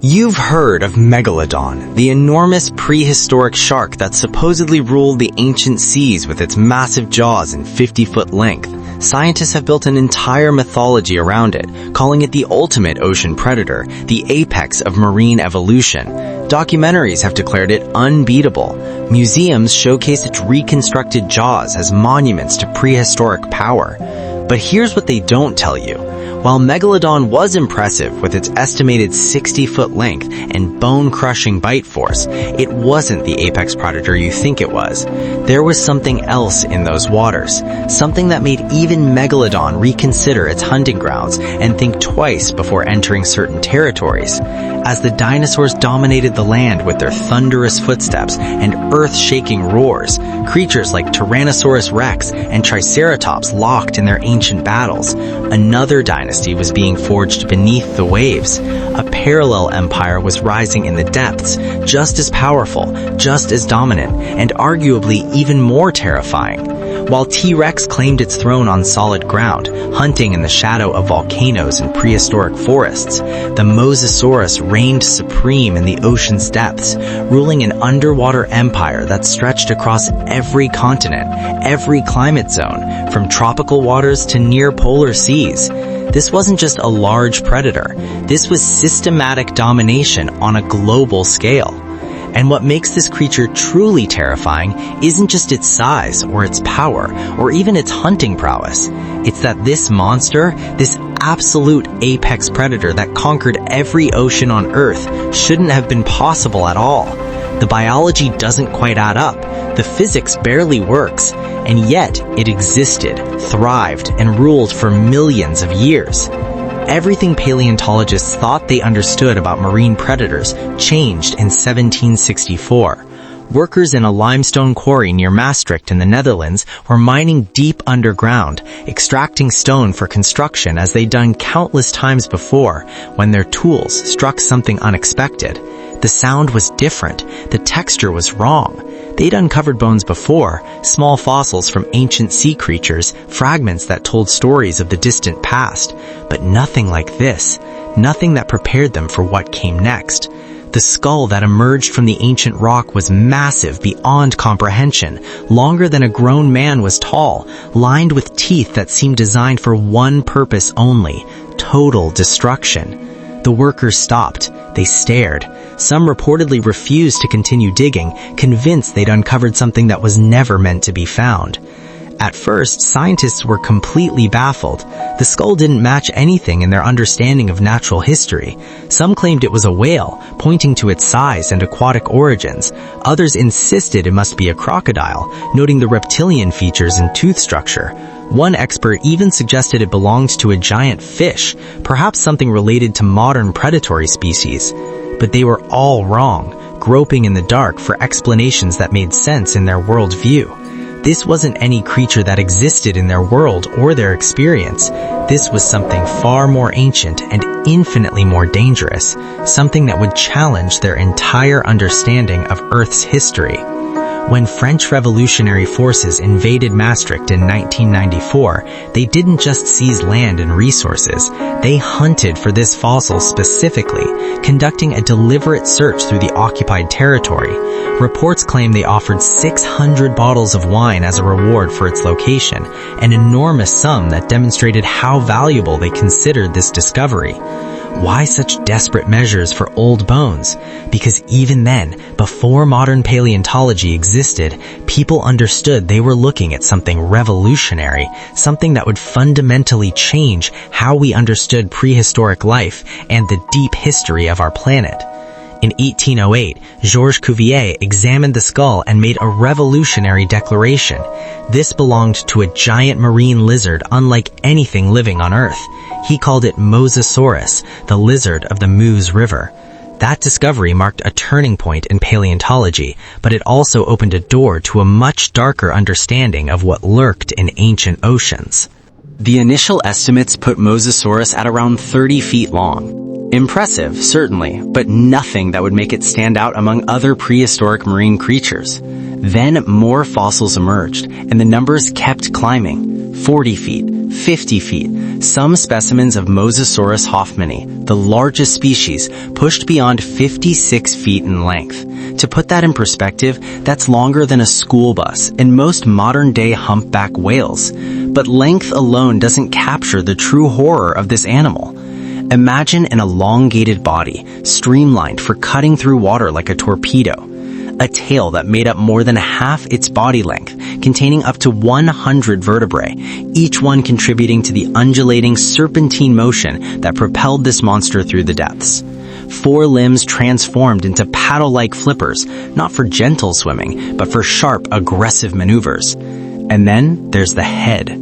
You've heard of Megalodon, the enormous prehistoric shark that supposedly ruled the ancient seas with its massive jaws and 50-foot length. Scientists have built an entire mythology around it, calling it the ultimate ocean predator, the apex of marine evolution. Documentaries have declared it unbeatable. Museums showcase its reconstructed jaws as monuments to prehistoric power. But here's what they don't tell you. While Megalodon was impressive with its estimated 60-foot length and bone-crushing bite force, it wasn't the apex predator you think it was. There was something else in those waters, something that made even Megalodon reconsider its hunting grounds and think twice before entering certain territories. As the dinosaurs dominated the land with their thunderous footsteps and earth-shaking roars, creatures like Tyrannosaurus rex and Triceratops locked in their ancient battles. Another dinosaur was being forged beneath the waves. A parallel empire was rising in the depths, just as powerful, just as dominant, and arguably even more terrifying. While T-Rex claimed its throne on solid ground, hunting in the shadow of volcanoes and prehistoric forests, the Mosasaurus reigned supreme in the ocean's depths, ruling an underwater empire that stretched across every continent, every climate zone, from tropical waters to near-polar seas. This wasn't just a large predator. This was systematic domination on a global scale. And what makes this creature truly terrifying isn't just its size or its power or even its hunting prowess. It's that this monster, this absolute apex predator that conquered every ocean on Earth, shouldn't have been possible at all. The biology doesn't quite add up. The physics barely works. And yet, it existed, thrived, and ruled for millions of years. Everything paleontologists thought they understood about marine predators changed in 1764. Workers in a limestone quarry near Maastricht in the Netherlands were mining deep underground, extracting stone for construction as they'd done countless times before, when their tools struck something unexpected. The sound was different. The texture was wrong. They'd uncovered bones before, small fossils from ancient sea creatures, fragments that told stories of the distant past, but nothing like this, nothing that prepared them for what came next. The skull that emerged from the ancient rock was massive beyond comprehension, longer than a grown man was tall, lined with teeth that seemed designed for one purpose only: total destruction. The workers stopped. They stared. Some reportedly refused to continue digging, convinced they'd uncovered something that was never meant to be found. At first, scientists were completely baffled. The skull didn't match anything in their understanding of natural history. Some claimed it was a whale, pointing to its size and aquatic origins. Others insisted it must be a crocodile, noting the reptilian features and tooth structure. One expert even suggested it belonged to a giant fish, perhaps something related to modern predatory species. But they were all wrong, groping in the dark for explanations that made sense in their worldview. This wasn't any creature that existed in their world or their experience. This was something far more ancient and infinitely more dangerous, something that would challenge their entire understanding of Earth's history. When French revolutionary forces invaded Maastricht in 1994, they didn't just seize land and resources. They hunted for this fossil specifically, conducting a deliberate search through the occupied territory. Reports claim they offered 600 bottles of wine as a reward for its location, an enormous sum that demonstrated how valuable they considered this discovery. Why such desperate measures for old bones? Because even then, before modern paleontology existed, people understood they were looking at something revolutionary, something that would fundamentally change how we understood prehistoric life and the deep history of our planet. In 1808, Georges Cuvier examined the skull and made a revolutionary declaration. This belonged to a giant marine lizard unlike anything living on Earth. He called it Mosasaurus, the lizard of the Meuse River. That discovery marked a turning point in paleontology, but it also opened a door to a much darker understanding of what lurked in ancient oceans. The initial estimates put Mosasaurus at around 30 feet long. Impressive, certainly, but nothing that would make it stand out among other prehistoric marine creatures. Then more fossils emerged, and the numbers kept climbing. 40 feet, 50 feet. Some specimens of Mosasaurus hoffmanni, the largest species, pushed beyond 56 feet in length. To put that in perspective, that's longer than a school bus and most modern-day humpback whales. But length alone doesn't capture the true horror of this animal. Imagine an elongated body, streamlined for cutting through water like a torpedo. A tail that made up more than half its body length, containing up to 100 vertebrae, each one contributing to the undulating serpentine motion that propelled this monster through the depths. 4 limbs transformed into paddle-like flippers, not for gentle swimming, but for sharp, aggressive maneuvers. And then there's the head.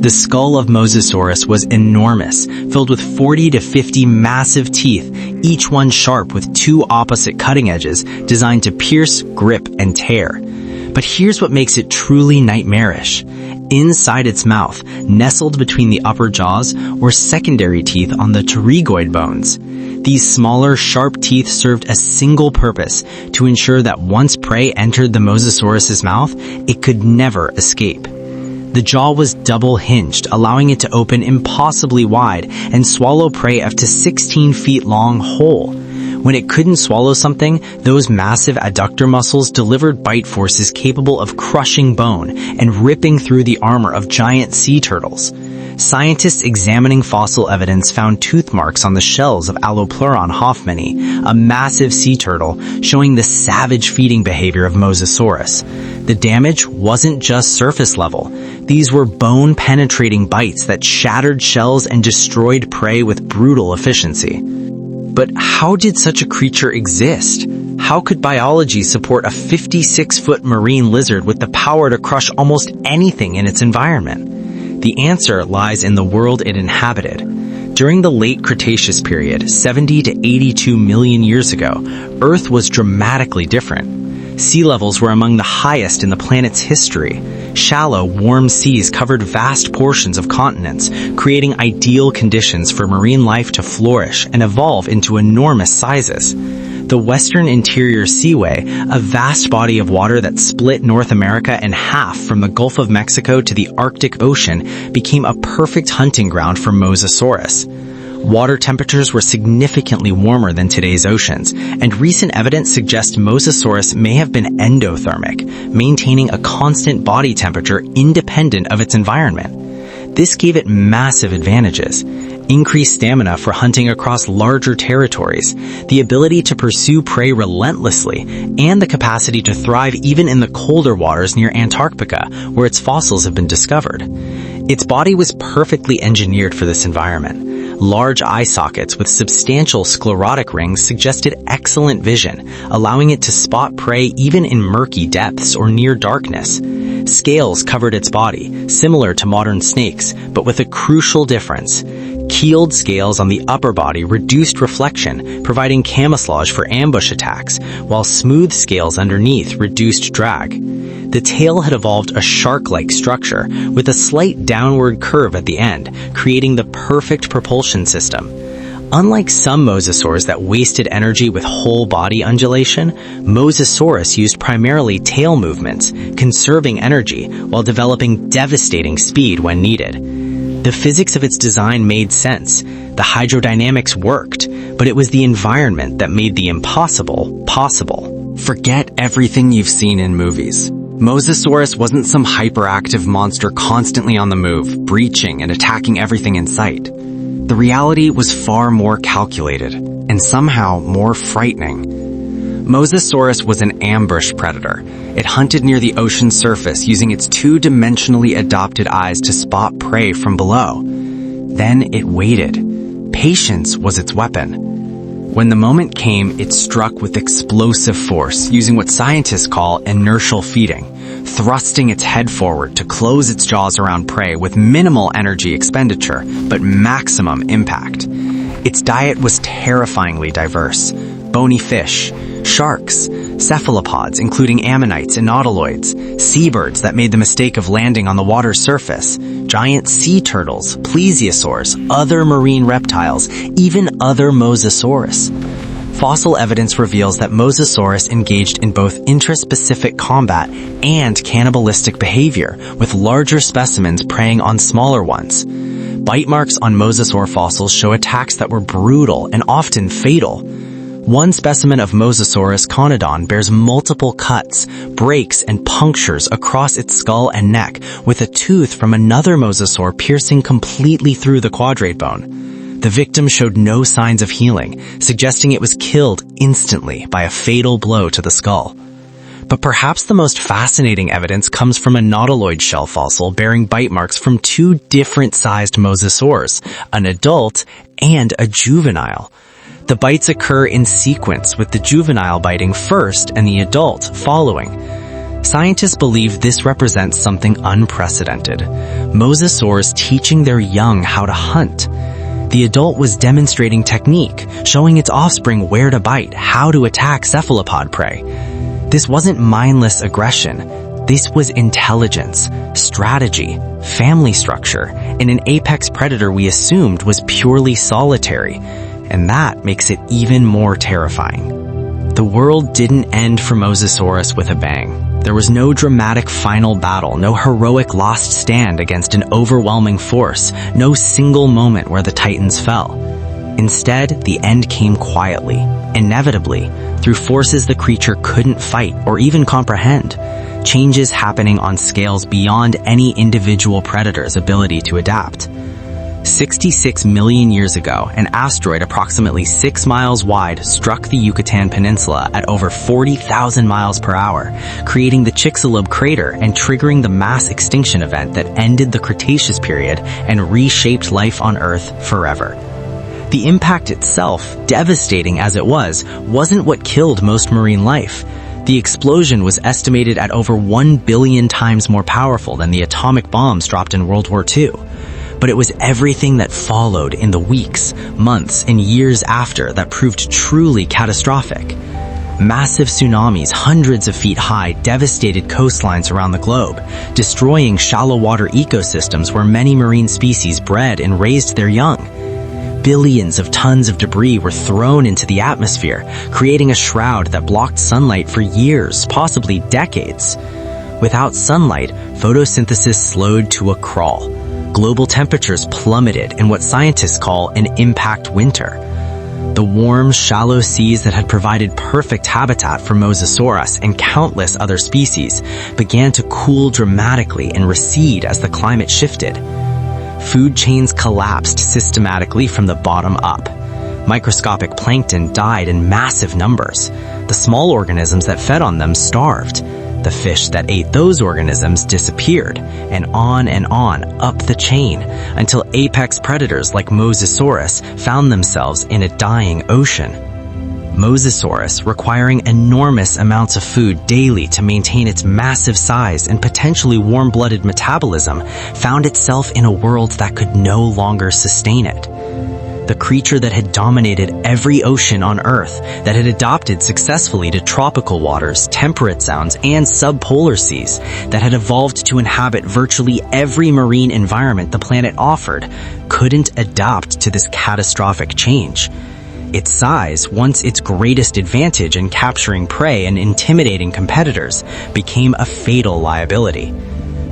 The skull of Mosasaurus was enormous, filled with 40 to 50 massive teeth, each one sharp with 2 opposite cutting edges designed to pierce, grip, and tear. But here's what makes it truly nightmarish. Inside its mouth, nestled between the upper jaws, were secondary teeth on the pterygoid bones. These smaller, sharp teeth served a single purpose: to ensure that once prey entered the Mosasaurus's mouth, it could never escape. The jaw was double-hinged, allowing it to open impossibly wide and swallow prey up to 16 feet long whole. When it couldn't swallow something, those massive adductor muscles delivered bite forces capable of crushing bone and ripping through the armor of giant sea turtles. Scientists examining fossil evidence found tooth marks on the shells of Allopleuron hoffmanni, a massive sea turtle, showing the savage feeding behavior of Mosasaurus. The damage wasn't just surface level. These were bone-penetrating bites that shattered shells and destroyed prey with brutal efficiency. But how did such a creature exist? How could biology support a 56-foot marine lizard with the power to crush almost anything in its environment? The answer lies in the world it inhabited. During the late Cretaceous period, 70 to 82 million years ago, Earth was dramatically different. Sea levels were among the highest in the planet's history. Shallow, warm seas covered vast portions of continents, creating ideal conditions for marine life to flourish and evolve into enormous sizes. The Western Interior Seaway, a vast body of water that split North America in half from the Gulf of Mexico to the Arctic Ocean, became a perfect hunting ground for Mosasaurus. Water temperatures were significantly warmer than today's oceans, and recent evidence suggests Mosasaurus may have been endothermic, maintaining a constant body temperature independent of its environment. This gave it massive advantages: increased stamina for hunting across larger territories, the ability to pursue prey relentlessly, and the capacity to thrive even in the colder waters near Antarctica, where its fossils have been discovered. Its body was perfectly engineered for this environment. Large eye sockets with substantial sclerotic rings suggested excellent vision, allowing it to spot prey even in murky depths or near darkness. Scales covered its body, similar to modern snakes, but with a crucial difference. Keeled scales on the upper body reduced reflection, providing camouflage for ambush attacks, while smooth scales underneath reduced drag. The tail had evolved a shark-like structure, with a slight downward curve at the end, creating the perfect propulsion system. Unlike some mosasaurs that wasted energy with whole-body undulation, Mosasaurus used primarily tail movements, conserving energy while developing devastating speed when needed. The physics of its design made sense. The hydrodynamics worked, but it was the environment that made the impossible possible. Forget everything you've seen in movies. Mosasaurus wasn't some hyperactive monster constantly on the move, breaching and attacking everything in sight. The reality was far more calculated, and somehow more frightening. Mosasaurus was an ambush predator. It hunted near the ocean surface using its 2-dimensionally adopted eyes to spot prey from below. Then it waited. Patience was its weapon. When the moment came, it struck with explosive force, using what scientists call inertial feeding, thrusting its head forward to close its jaws around prey with minimal energy expenditure, but maximum impact. Its diet was terrifyingly diverse. Bony fish, sharks, cephalopods including ammonites and nautiloids, seabirds that made the mistake of landing on the water's surface, giant sea turtles, plesiosaurs, other marine reptiles, even other Mosasaurus. fossil evidence reveals that Mosasaurus engaged in both intraspecific combat and cannibalistic behavior, with larger specimens preying on smaller ones. Bite marks on mosasaur fossils show attacks that were brutal and often fatal. One specimen of Mosasaurus conodon bears multiple cuts, breaks, and punctures across its skull and neck, with a tooth from another mosasaur piercing completely through the quadrate bone. The victim showed no signs of healing, suggesting it was killed instantly by a fatal blow to the skull. But perhaps the most fascinating evidence comes from a nautiloid shell fossil bearing bite marks from two different-sized mosasaurs, an adult and a juvenile. The bites occur in sequence, with the juvenile biting first and the adult following. Scientists believe this represents something unprecedented: mosasaurs teaching their young how to hunt. The adult was demonstrating technique, showing its offspring where to bite, how to attack cephalopod prey. This wasn't mindless aggression. This was intelligence, strategy, family structure, and an apex predator we assumed was purely solitary. And that makes it even more terrifying. The world didn't end for Mosasaurus with a bang. There was no dramatic final battle, no heroic last stand against an overwhelming force, no single moment where the titans fell. Instead, the end came quietly, inevitably, through forces the creature couldn't fight or even comprehend. Changes happening on scales beyond any individual predator's ability to adapt. 66 million years ago, an asteroid approximately 6 miles wide struck the Yucatan Peninsula at over 40,000 miles per hour, creating the Chicxulub crater and triggering the mass extinction event that ended the Cretaceous period and reshaped life on Earth forever. The impact itself, devastating as it was, wasn't what killed most marine life. The explosion was estimated at over 1 billion times more powerful than the atomic bombs dropped in World War II. But it was everything that followed in the weeks, months, and years after that proved truly catastrophic. Massive tsunamis hundreds of feet high devastated coastlines around the globe, destroying shallow water ecosystems where many marine species bred and raised their young. Billions of tons of debris were thrown into the atmosphere, creating a shroud that blocked sunlight for years, possibly decades. Without sunlight, photosynthesis slowed to a crawl. Global temperatures plummeted in what scientists call an impact winter. The warm, shallow seas that had provided perfect habitat for Mosasaurus and countless other species began to cool dramatically and recede as the climate shifted. Food chains collapsed systematically from the bottom up. Microscopic plankton died in massive numbers. The small organisms that fed on them starved. The fish that ate those organisms disappeared, and on up the chain, until apex predators like Mosasaurus found themselves in a dying ocean. Mosasaurus, requiring enormous amounts of food daily to maintain its massive size and potentially warm-blooded metabolism, found itself in a world that could no longer sustain it. The creature that had dominated every ocean on Earth, that had adapted successfully to tropical waters, temperate zones, and subpolar seas, that had evolved to inhabit virtually every marine environment the planet offered, couldn't adapt to this catastrophic change. Its size, once its greatest advantage in capturing prey and intimidating competitors, became a fatal liability.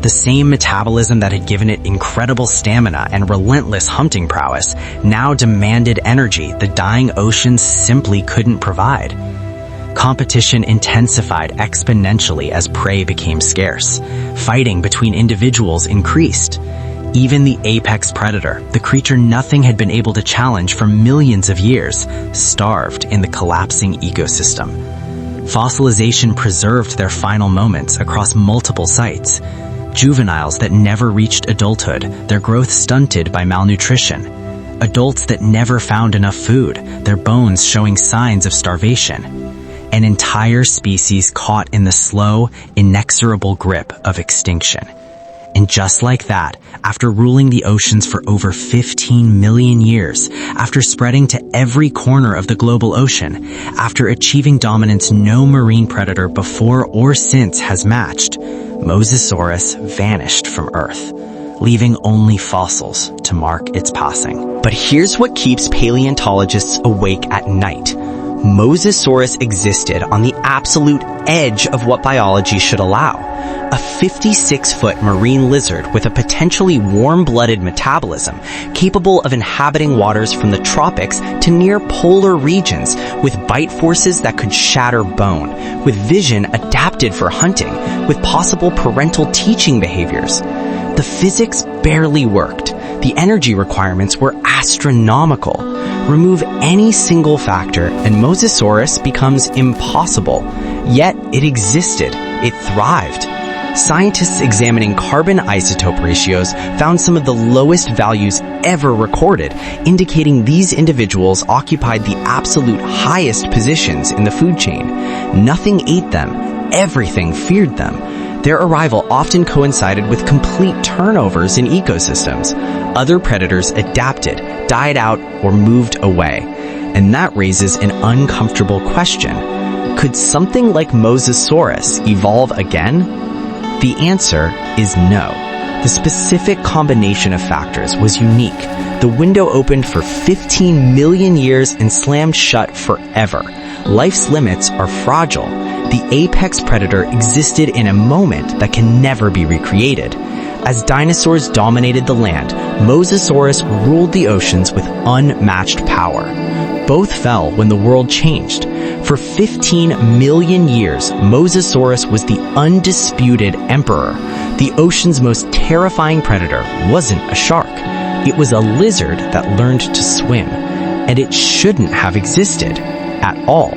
The same metabolism that had given it incredible stamina and relentless hunting prowess now demanded energy the dying oceans simply couldn't provide. Competition intensified exponentially as prey became scarce. Fighting between individuals increased. Even the apex predator, the creature nothing had been able to challenge for millions of years, starved in the collapsing ecosystem. Fossilization preserved their final moments across multiple sites. Juveniles that never reached adulthood, their growth stunted by malnutrition. Adults that never found enough food, their bones showing signs of starvation. An entire species caught in the slow, inexorable grip of extinction. And just like that, after ruling the oceans for over 15 million years, after spreading to every corner of the global ocean, after achieving dominance no marine predator before or since has matched, Mosasaurus vanished from Earth, leaving only fossils to mark its passing. But here's what keeps paleontologists awake at night. Mosasaurus existed on the absolute edge of what biology should allow. A 56-foot marine lizard with a potentially warm-blooded metabolism capable of inhabiting waters from the tropics to near polar regions with bite forces that could shatter bone, with vision adapted for hunting, with possible parental teaching behaviors. The physics barely worked. The energy requirements were astronomical. Remove any single factor and Mosasaurus becomes impossible. Yet it existed. It thrived. Scientists examining carbon isotope ratios found some of the lowest values ever recorded, indicating these individuals occupied the absolute highest positions in the food chain. Nothing ate them. Everything feared them. Their arrival often coincided with complete turnovers in ecosystems. Other predators adapted, died out, or moved away. And that raises an uncomfortable question. Could something like Mosasaurus evolve again? The answer is no. The specific combination of factors was unique. The window opened for 15 million years and slammed shut forever. Life's limits are fragile. The apex predator existed in a moment that can never be recreated. As dinosaurs dominated the land, Mosasaurus ruled the oceans with unmatched power. Both fell when the world changed. For 15 million years, Mosasaurus was the undisputed emperor. The ocean's most terrifying predator wasn't a shark. It was a lizard that learned to swim, and it shouldn't have existed at all.